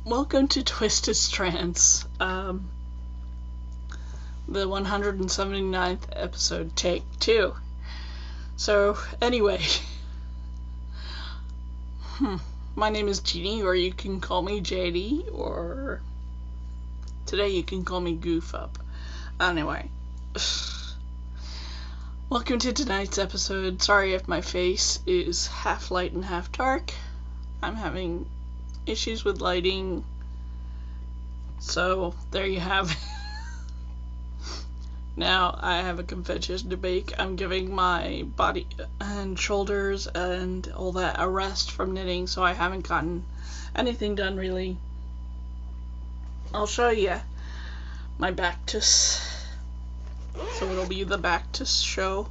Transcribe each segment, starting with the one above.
Welcome to Twisted Strands, the 179th episode, take 2. So, anyway, my name is Jeannie, or you can call me JD, or today you can call me Goof Up. Anyway, welcome to tonight's episode. Sorry if my face is half light and half dark. I'm having issues with lighting, so there you have it. Now I have a confession to make. I'm giving my body and shoulders and all that a rest from knitting, so I haven't gotten anything done really. I'll show you my Bactus, so it'll be the Bactus show,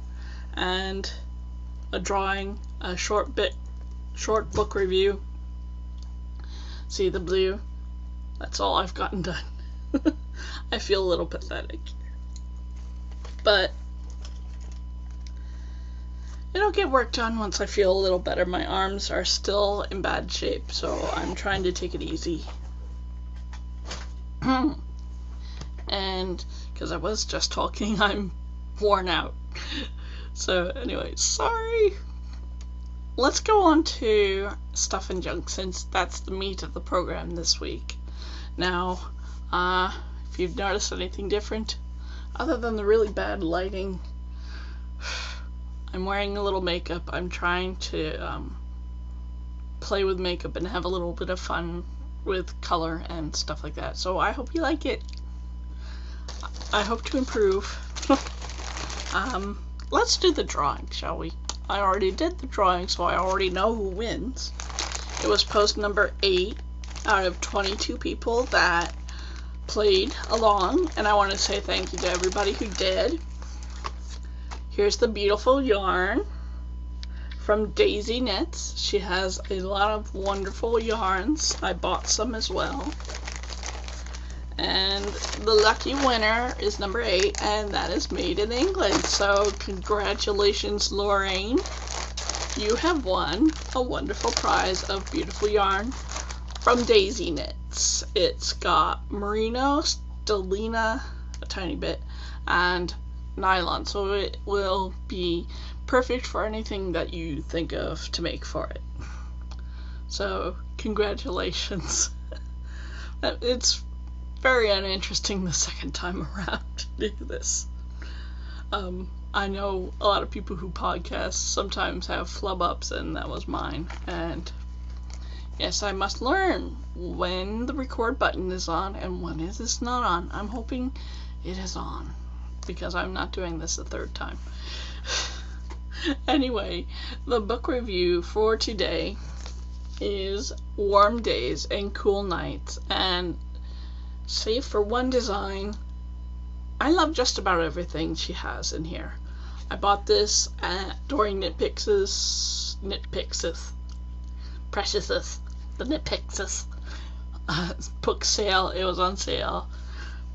and a drawing, a short book review. See the blue? That's all I've gotten done. I feel a little pathetic. But it'll get work done once I feel a little better. My arms are still in bad shape, so I'm trying to take it easy. And because I was just talking, I'm worn out. So anyway, sorry. Let's go on to stuff and junk, since that's the meat of the program this week. Now, if you've noticed anything different, other than the really bad lighting, I'm wearing a little makeup. I'm trying to play with makeup and have a little bit of fun with color and stuff like that. So I hope you like it. I hope to improve. Let's do the drawing, shall we? I already did the drawing, so I already know who wins. It was post number 8 out of 22 people that played along, and I want to say thank you to everybody who did. Here's the beautiful yarn from Daisy Knits. She has a lot of wonderful yarns. I bought some as well. And the lucky winner is number 8, and that is made in England. So congratulations, Lorraine. You have won a wonderful prize of beautiful yarn from Daisy Knits. It's got merino, stellina, a tiny bit, and nylon. So it will be perfect for anything that you think of to make for it. So congratulations. It's very uninteresting the second time around to do this. I know a lot of people who podcast sometimes have flub ups, and that was mine. And yes, I must learn when the record button is on and when it is not on. I'm hoping it is on, because I'm not doing this a third time. Anyway, the book review for today is Warm Days and Cool Nights, and save for one design, I love just about everything she has in here. I bought this during the Knitpix's book sale. It was on sale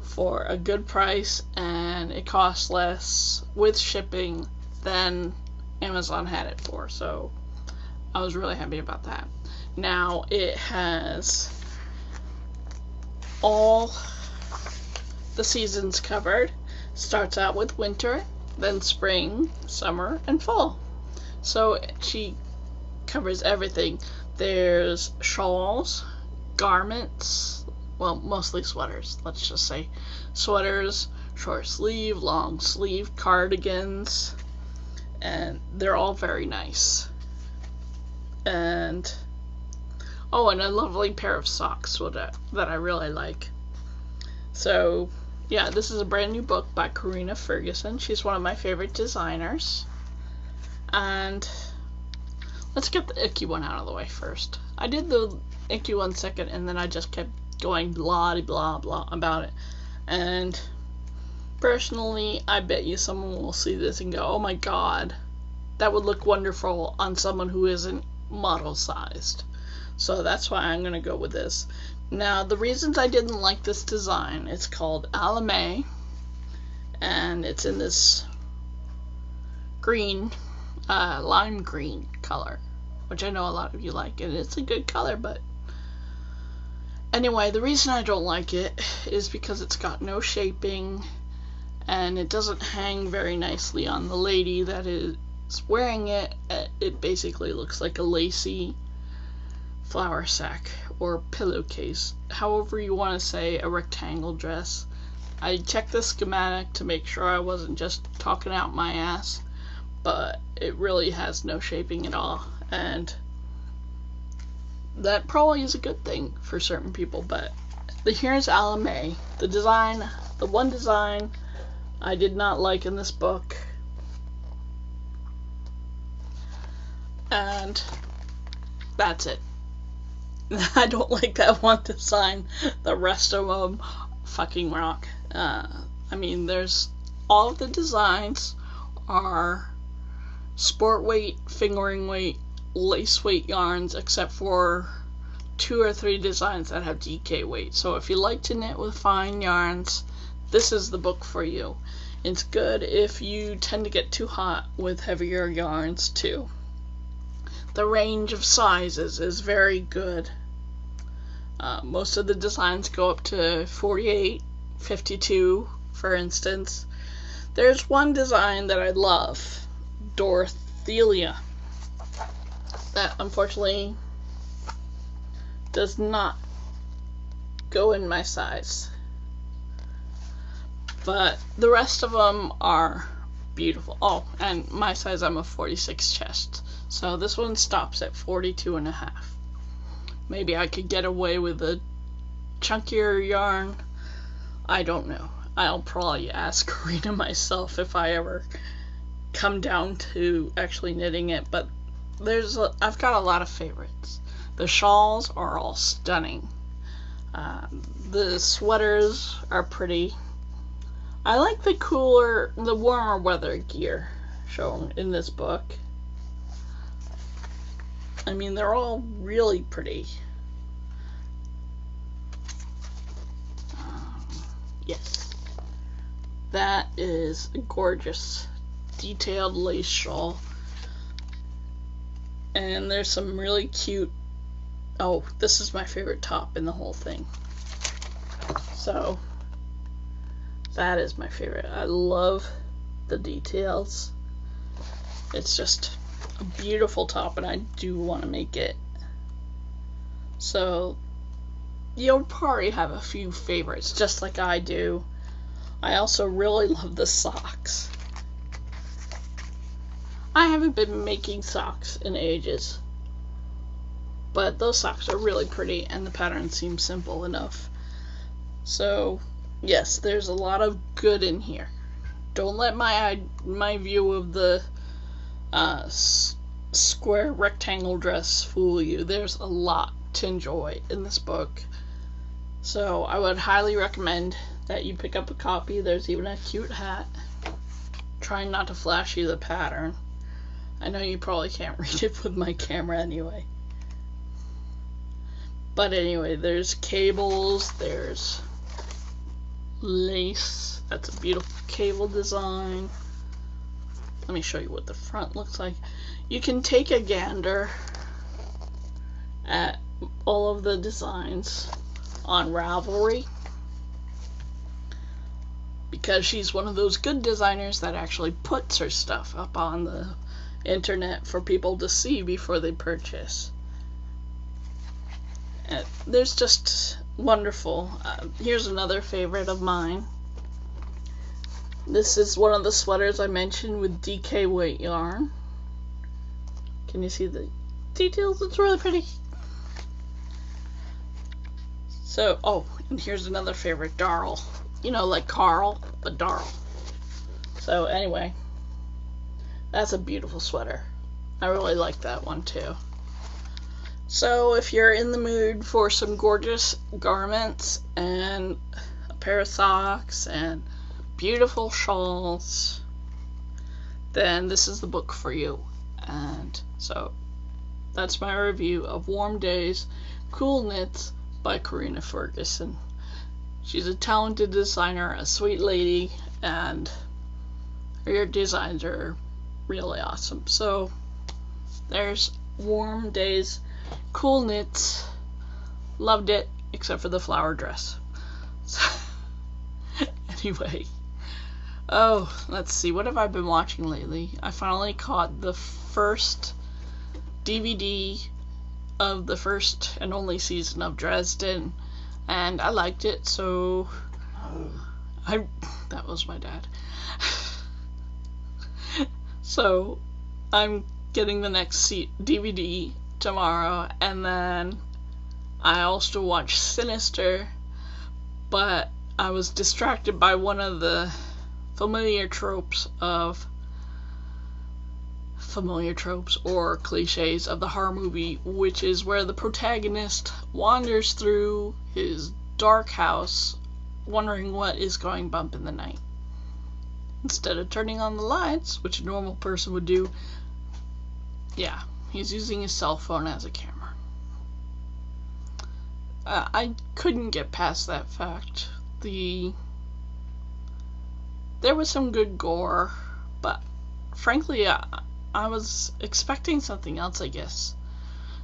for a good price, and it cost less with shipping than Amazon had it for, so I was really happy about that. Now it has all the seasons covered. Starts out with winter, then spring, summer, and fall. So she covers everything. There's shawls, garments, well, mostly sweaters, let's just say. Sweaters, short sleeve, long sleeve, cardigans, and they're all very nice. And oh, and a lovely pair of socks that I really like. So, yeah, this is a brand new book by Karina Ferguson. She's one of my favorite designers. And let's get the icky one out of the way first. I did the icky one second, and then I just kept going blah blah blah about it. And personally, I bet you someone will see this and go, oh my god, that would look wonderful on someone who isn't model sized. So that's why I'm going to go with this. Now, the reasons I didn't like this design, it's called Alame, and it's in this green, lime green color, which I know a lot of you like, and it's a good color, but Anyway, the reason I don't like it is because it's got no shaping and it doesn't hang very nicely on the lady that is wearing it. It basically looks like a lacy flour sack or pillowcase, however you want to say, a rectangle dress. I checked the schematic to make sure I wasn't just talking out my ass, but it really has no shaping at all, and that probably is a good thing for certain people. But here's Alame. The one design I did not like in this book, and that's it. I don't like that one design. The rest of them fucking rock. I mean, there's all of the designs are sport weight, fingering weight, lace weight yarns, except for 2 or 3 designs that have DK weight. So if you like to knit with fine yarns, this is the book for you. It's good if you tend to get too hot with heavier yarns too. The range of sizes is very good. Most of the designs go up to 48, 52, for instance. There's one design that I love, Dorothelia, that unfortunately does not go in my size. But the rest of them are beautiful. Oh, and my size, I'm a 46 chest. So this one stops at 42.5. Maybe I could get away with a chunkier yarn. I don't know. I'll probably ask Karina myself if I ever come down to actually knitting it. But I've got a lot of favorites. The shawls are all stunning. The sweaters are pretty. I like the warmer weather gear shown in this book. I mean, they're all really pretty. Yes. That is a gorgeous detailed lace shawl. And there's some really cute... Oh, this is my favorite top in the whole thing. So, that is my favorite. I love the details. It's just a beautiful top, and I do want to make it. So you'll probably have a few favorites, just like I do. I also really love the socks. I haven't been making socks in ages, but those socks are really pretty, and the pattern seems simple enough. So yes, there's a lot of good in here. Don't let my view of the square rectangle dress fool you. There's a lot to enjoy in this book. So I would highly recommend that you pick up a copy. There's even a cute hat. Trying not to flash you the pattern. I know you probably can't read it with my camera anyway. But anyway, there's cables, there's lace. That's a beautiful cable design. Let me show you what the front looks like. You can take a gander at all of the designs on Ravelry, because she's one of those good designers that actually puts her stuff up on the internet for people to see before they purchase. And there's just wonderful. Here's another favorite of mine. This is one of the sweaters I mentioned with DK weight yarn. Can you see the details? It's really pretty. So, oh, and here's another favorite, Darl. You know, like Carl, but Darl. So anyway, that's a beautiful sweater. I really like that one too. So if you're in the mood for some gorgeous garments and a pair of socks and beautiful shawls, then this is the book for you. And so that's my review of Warm Days Cool Knits by Karina Ferguson. She's a talented designer, a sweet lady, and her designs are really awesome. So there's Warm Days Cool Knits. Loved it. except for the flower dress. So, anyway. Oh, let's see. What have I been watching lately? I finally caught the first DVD of the first and only season of Dresden, and I liked it, so that was my dad. So I'm getting the next DVD tomorrow, and then I also watched Sinister, but I was distracted by one of the familiar tropes or cliches of the horror movie, which is where the protagonist wanders through his dark house wondering what is going bump in the night. Instead of turning on the lights, which a normal person would do, yeah, he's using his cell phone as a camera. I couldn't get past that fact. There was some good gore, but frankly, I was expecting something else, I guess.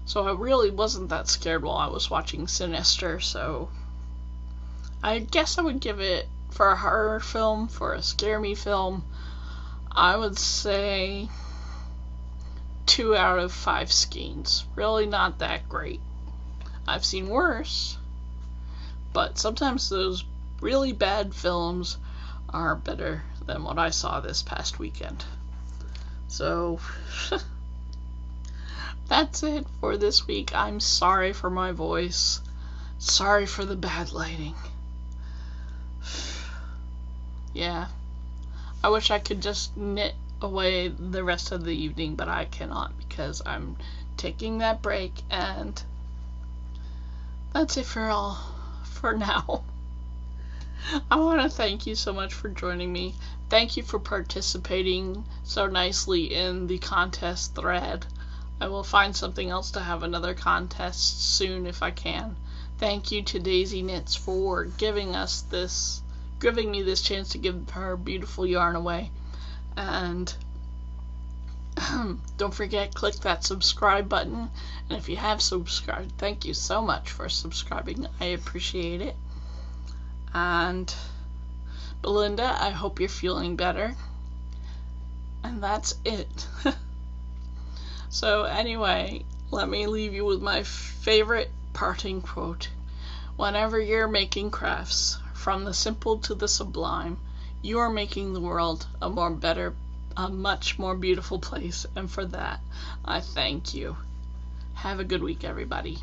So I really wasn't that scared while I was watching Sinister, so I guess I would give it, for a horror film, for a scare me film, I would say 2 out of 5 skeins. Really not that great. I've seen worse, but sometimes those really bad films are better than what I saw this past weekend. So that's it for this week. I'm sorry for my voice. Sorry for the bad lighting. Yeah, I wish I could just knit away the rest of the evening, but I cannot because I'm taking that break, and that's it for now. I want to thank you so much for joining me. Thank you for participating so nicely in the contest thread. I will find something else to have another contest soon if I can. Thank you to Daisy Knits for giving me this chance to give her beautiful yarn away. And don't forget, click that subscribe button. And if you have subscribed, thank you so much for subscribing. I appreciate it. And Belinda, I hope you're feeling better. And that's it. So anyway, let me leave you with my favorite parting quote. Whenever you're making crafts, from the simple to the sublime, you are making the world a much more beautiful place, and for that, I thank you. Have a good week, everybody.